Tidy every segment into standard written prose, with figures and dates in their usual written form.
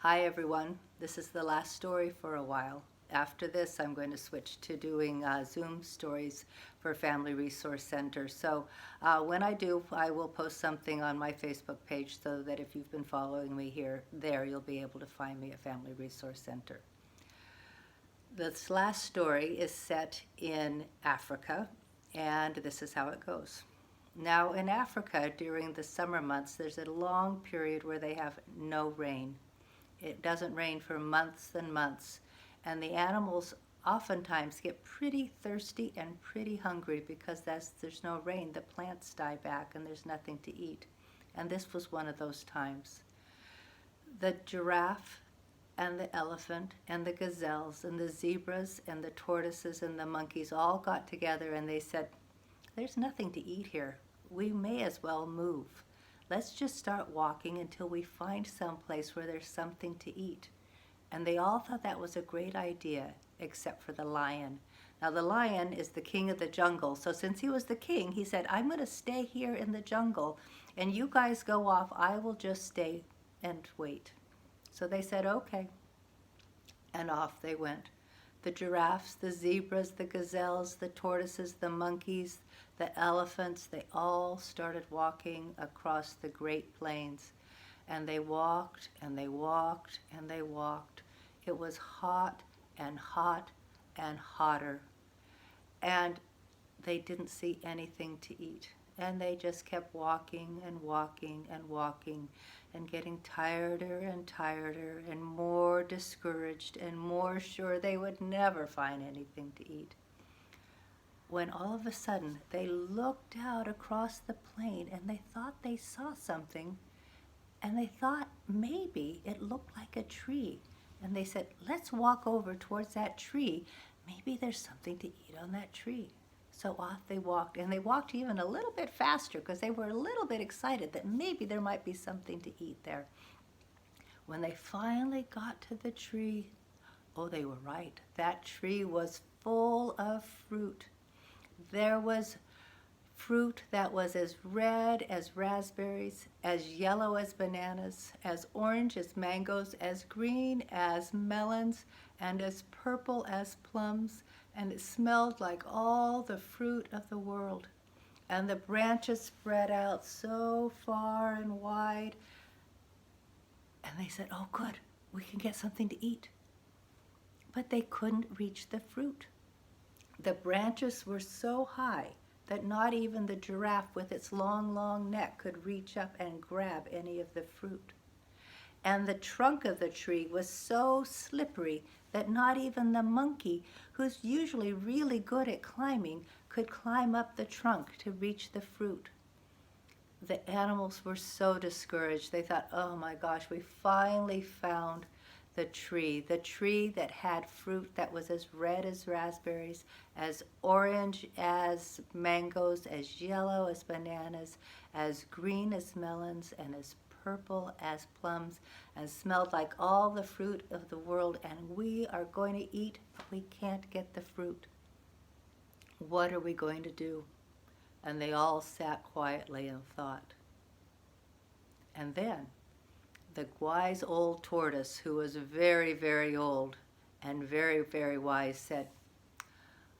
Hi everyone, this is the last story for a while. After this I'm going to switch to doing Zoom stories for Family Resource Center. So when I do, I will post something on my Facebook page so that if you've been following me there you'll be able to find me at Family Resource Center. This last story is set in Africa, and this is how it goes. Now in Africa during the summer months there's a long period where they have no rain. It doesn't rain for months and months, and the animals oftentimes get pretty thirsty and pretty hungry because there's no rain. The plants die back and there's nothing to eat. And this was one of those times. The giraffe and the elephant and the gazelles and the zebras and the tortoises and the monkeys all got together and they said, "There's nothing to eat here. We may as well move. Let's just start walking until we find some place where there's something to eat." And they all thought that was a great idea, except for the lion. Now the lion is the king of the jungle, so since he was the king, he said, "I'm going to stay here in the jungle, and you guys go off. I will just stay and wait." So they said, "Okay." And off they went. The giraffes, the zebras, the gazelles, the tortoises, the monkeys, the elephants, they all started walking across the Great Plains. And they walked and they walked and they walked. It was hot and hot and hotter. And they didn't see anything to eat. And they just kept walking and walking and walking and getting tireder and tireder and more discouraged and more sure they would never find anything to eat. When all of a sudden they looked out across the plain and they thought they saw something, and they thought maybe it looked like a tree. And they said, "Let's walk over towards that tree. Maybe there's something to eat on that tree." So off they walked, and they walked even a little bit faster because they were a little bit excited that maybe there might be something to eat there. When they finally got to the tree, oh, they were right. That tree was full of fruit. There was fruit that was as red as raspberries, as yellow as bananas, as orange as mangoes, as green as melons, and as purple as plums, and it smelled like all the fruit of the world. And the branches spread out so far and wide. And they said, "Oh, good, we can get something to eat." But they couldn't reach the fruit. The branches were so high that not even the giraffe with its long, long neck could reach up and grab any of the fruit. And the trunk of the tree was so slippery that not even the monkey, who's usually really good at climbing, could climb up the trunk to reach the fruit. The animals were so discouraged. They thought, "Oh my gosh, we finally found the tree that had fruit that was as red as raspberries, as orange as mangoes, as yellow as bananas, as green as melons, and as purple as plums, and smelled like all the fruit of the world, and we are going to eat, but we can't get the fruit. What are we going to do?" And they all sat quietly and thought. And then the wise old tortoise, who was very, very old and very, very wise, said,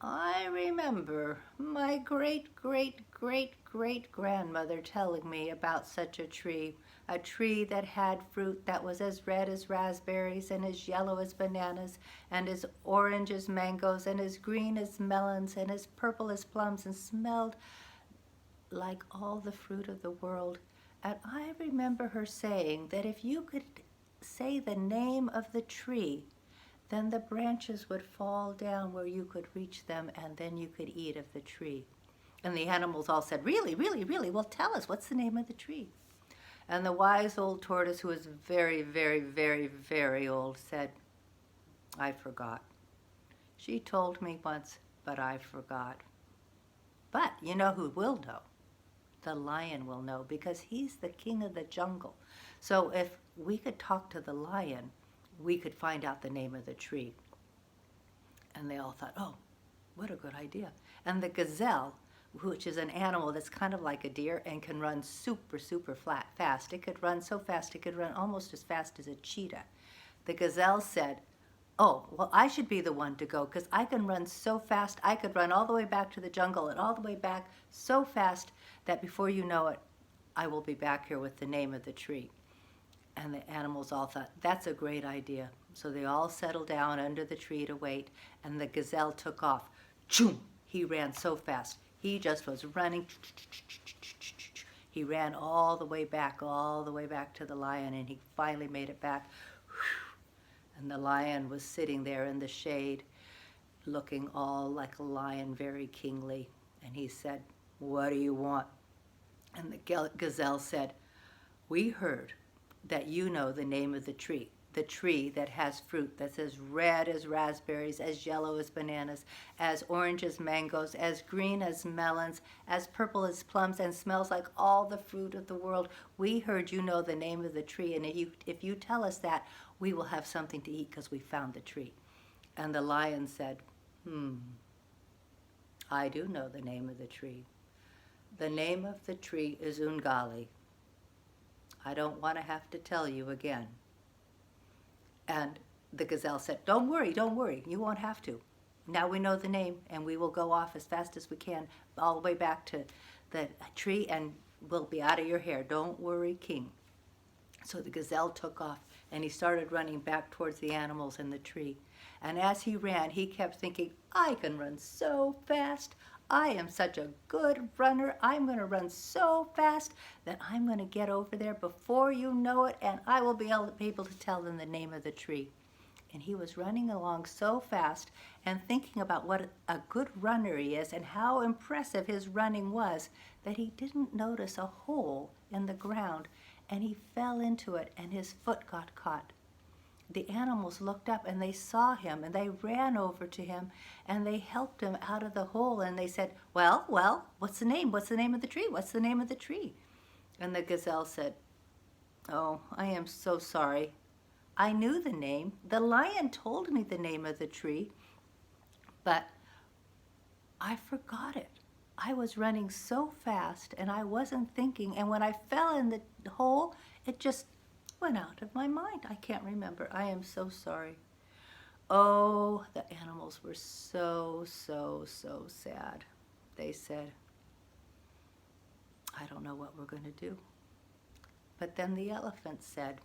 "I remember my great-great-great-great-grandmother telling me about such a tree that had fruit that was as red as raspberries and as yellow as bananas and as orange as mangoes and as green as melons and as purple as plums and smelled like all the fruit of the world. And I remember her saying that if you could say the name of the tree, then the branches would fall down where you could reach them, and then you could eat of the tree." And the animals all said, "Really, really, really? Well, tell us, what's the name of the tree?" And the wise old tortoise, who was very, very, very, very old, said, "I forgot. She told me once, but I forgot. But you know who will know? The lion will know, because he's the king of the jungle. So if we could talk to the lion, we could find out the name of the tree." And they all thought, "Oh, what a good idea." And the gazelle, which is an animal that's kind of like a deer and can run super, super fast. It could run so fast, it could run almost as fast as a cheetah. The gazelle said, "Oh, well, I should be the one to go because I can run so fast. I could run all the way back to the jungle and all the way back so fast that before you know it, I will be back here with the name of the tree." And the animals all thought, that's a great idea. So they all settled down under the tree to wait, and the gazelle took off. Choom! He ran so fast. He just was running. He ran all the way back to the lion, and he finally made it back. And the lion was sitting there in the shade, looking all like a lion, very kingly. And he said, "What do you want?" And the gazelle said, "We heard that you know the name of the tree that has fruit that's as red as raspberries, as yellow as bananas, as orange as mangoes, as green as melons, as purple as plums, and smells like all the fruit of the world. We heard you know the name of the tree, and if you tell us that, we will have something to eat because we found the tree." And the lion said, I do know the name of the tree. The name of the tree is Ungali. I don't want to have to tell you again." And the gazelle said, don't worry, you won't have to. Now we know the name, and we will go off as fast as we can all the way back to the tree, and we'll be out of your hair. Don't worry, King. So the gazelle took off, and he started running back towards the animals in the tree. And as he ran, he kept thinking, I can run so fast. I am such a good runner. I'm going to run so fast that I'm going to get over there before you know it, and I will be able to tell them the name of the tree. And he was running along so fast and thinking about what a good runner he is and how impressive his running was that he didn't notice a hole in the ground, and he fell into it and his foot got caught. The animals looked up and they saw him, and they ran over to him and they helped him out of the hole, and they said, well, what's the name? What's the name of the tree? What's the name of the tree? And the gazelle said, "Oh, I am so sorry. I knew the name. The lion told me the name of the tree, but I forgot it. I was running so fast and I wasn't thinking, and when I fell in the hole, it just went out of my mind. I can't remember. I am so sorry." Oh, the animals were so sad. They said, "I don't know what we're going to do." But then the elephant said,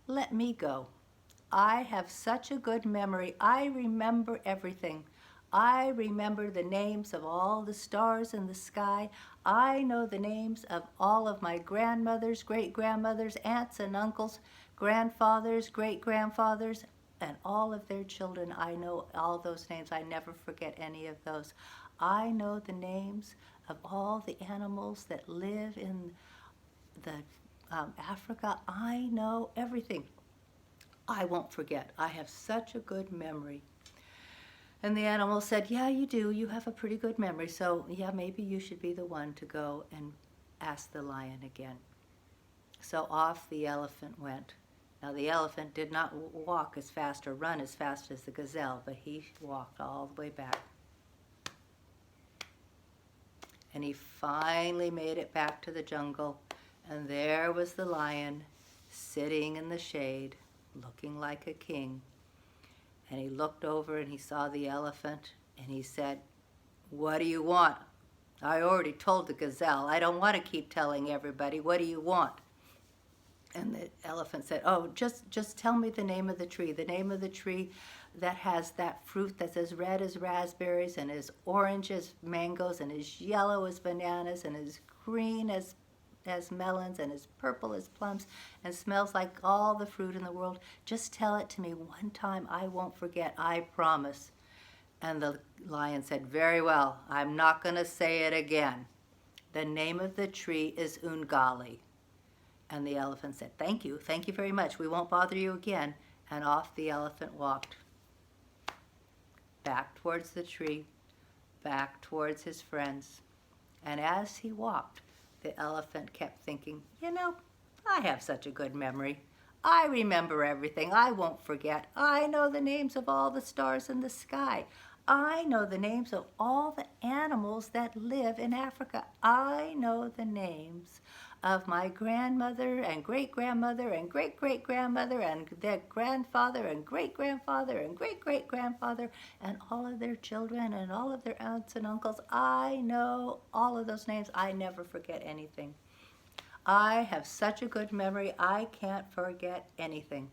"Let me go. I have such a good memory. I remember everything. I remember the names of all the stars in the sky. I know the names of all of my grandmothers, great-grandmothers, aunts and uncles, grandfathers, great-grandfathers, and all of their children. I know all those names. I never forget any of those. I know the names of all the animals that live in the Africa. I know everything. I won't forget. I have such a good memory." And the animal said, "Yeah, you do. You have a pretty good memory. So, yeah, maybe you should be the one to go and ask the lion again." So off the elephant went. Now, the elephant did not walk as fast or run as fast as the gazelle, but he walked all the way back. And he finally made it back to the jungle, and there was the lion sitting in the shade, looking like a king. And he looked over and he saw the elephant, and he said, "What do you want? I already told the gazelle. I don't want to keep telling everybody. What do you want?" And the elephant said, "Oh, just tell me the name of the tree that has that fruit that's as red as raspberries and as orange as mangoes and as yellow as bananas and as green as melons and as purple as plums and smells like all the fruit in the world. Just tell it to me one time. I won't forget. I promise." And the lion said, "Very well. I'm not going to say it again. The name of the tree is Ungali." And the elephant said, Thank you very much. We won't bother you again." And off the elephant walked. Back towards the tree, back towards his friends. And as he walked, the elephant kept thinking, I have such a good memory. I remember everything. I won't forget. I know the names of all the stars in the sky. I know the names of all the animals that live in Africa. I know the names of my grandmother and great-grandmother and great-great-grandmother and their grandfather and great-grandfather and great-great-grandfather and all of their children and all of their aunts and uncles. I know all of those names. I never forget anything. I have such a good memory, I can't forget anything.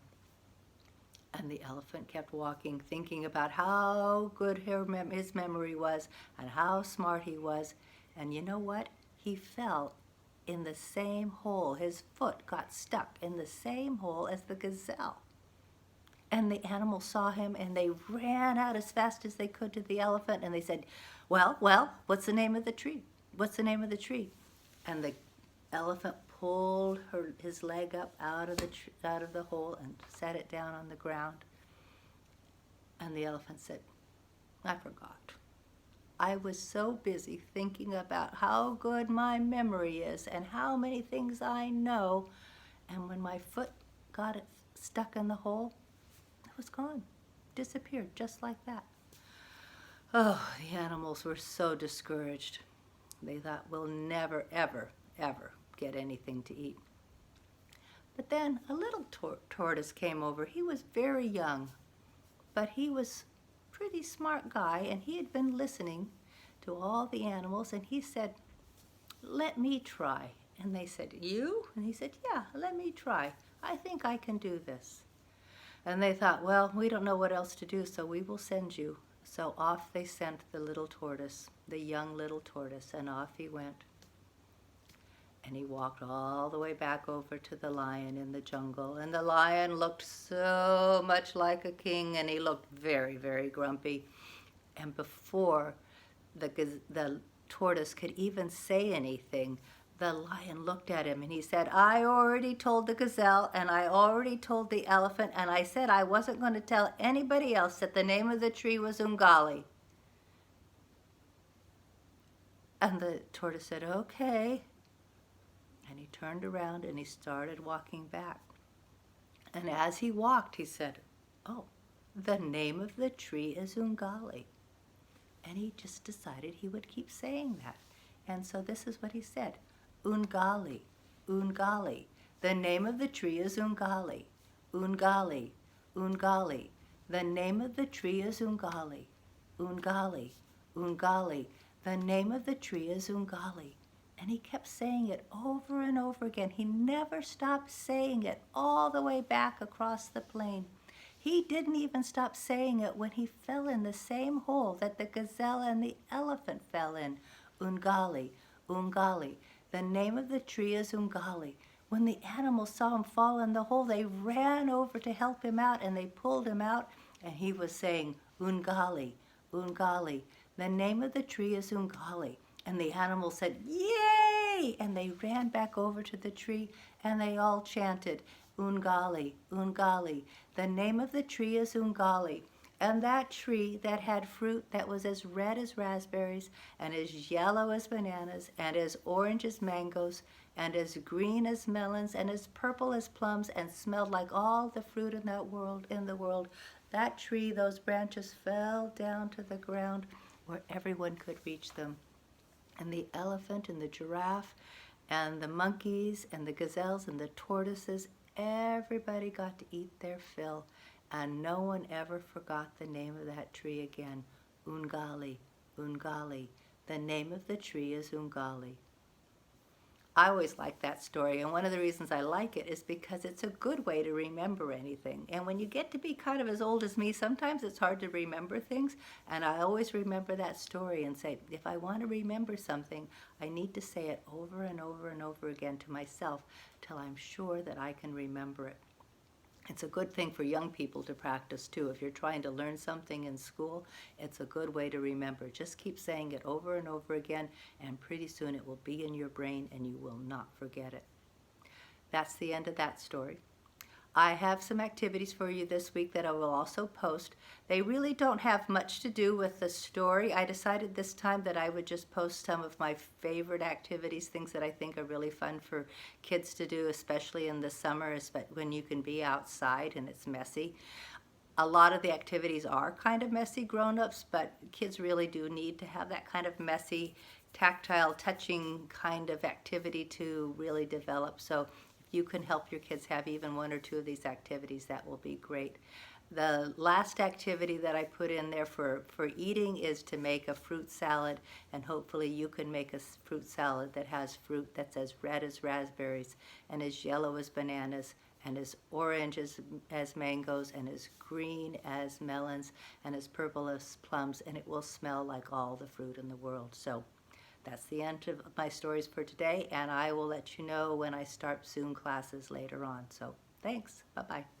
And the elephant kept walking, thinking about how good his memory was and how smart he was. And you know what? He fell in the same hole. His foot got stuck in the same hole as the gazelle. And the animals saw him, and they ran out as fast as they could to the elephant, and they said, well, what's the name of the tree? What's the name of the tree? And the elephant pulled his leg up out of the hole and set it down on the ground. And the elephant said, I forgot. I was so busy thinking about how good my memory is and how many things I know. And when my foot got it stuck in the hole, it was gone, disappeared just like that. Oh, the animals were so discouraged. They thought, we'll never, ever, ever get anything to eat. But then a little tortoise came over. He was very young, but he was a pretty smart guy, and he had been listening to all the animals, and he said, let me try. And they said, you? And he said, yeah, let me try. I think I can do this. And they thought, well, we don't know what else to do, so we will send you. So off they sent the little tortoise, the young little tortoise, and off he went. And he walked all the way back over to the lion in the jungle. And the lion looked so much like a king, and he looked very, very grumpy. And before the tortoise could even say anything, the lion looked at him and he said, I already told the gazelle and I already told the elephant, and I said I wasn't going to tell anybody else that the name of the tree was Umgali. And the tortoise said, okay. And he turned around and he started walking back. And as he walked, he said, oh, the name of the tree is Umgali. And he just decided he would keep saying that. And so this is what he said. Umgali, Umgali. The name of the tree is Umgali. Umgali, Umgali. The name of the tree is Umgali. Umgali, Umgali. The name of the tree is Umgali. And he kept saying it over and over again. He never stopped saying it all the way back across the plain. He didn't even stop saying it when he fell in the same hole that the gazelle and the elephant fell in. Umgali, Umgali. The name of the tree is Umgali. When the animals saw him fall in the hole, they ran over to help him out, and they pulled him out, and he was saying, Umgali, Umgali. The name of the tree is Umgali. And the animals said, yay! And they ran back over to the tree, and they all chanted, Umgali, Umgali. The name of the tree is Umgali. And that tree that had fruit that was as red as raspberries and as yellow as bananas and as orange as mangoes and as green as melons and as purple as plums and smelled like all the fruit in the world, that tree, those branches fell down to the ground where everyone could reach them. And the elephant and the giraffe and the monkeys and the gazelles and the tortoises, everybody got to eat their fill. And no one ever forgot the name of that tree again. Umgali, Umgali. The name of the tree is Umgali. I always like that story, and one of the reasons I like it is because it's a good way to remember anything. And when you get to be kind of as old as me, sometimes it's hard to remember things, and I always remember that story and say, if I want to remember something, I need to say it over and over and over again to myself till I'm sure that I can remember it. It's a good thing for young people to practice too. If you're trying to learn something in school, it's a good way to remember. Just keep saying it over and over again, and pretty soon it will be in your brain and you will not forget it. That's the end of that story. I have some activities for you this week that I will also post. They really don't have much to do with the story. I decided this time that I would just post some of my favorite activities, things that I think are really fun for kids to do, especially in the summer when you can be outside and it's messy. a lot of the activities are kind of messy grown-ups, but kids really do need to have that kind of messy, tactile, touching kind of activity to really develop. So if you can help your kids have even one or two of these activities, that will be great. The last activity that I put in there for eating is to make a fruit salad, and hopefully you can make a fruit salad that has fruit that's as red as raspberries and as yellow as bananas and as orange as mangoes and as green as melons and as purple as plums, and it will smell like all the fruit in the world. So that's the end of my stories for today, and I will let you know when I start Zoom classes later on. So thanks. Bye-bye.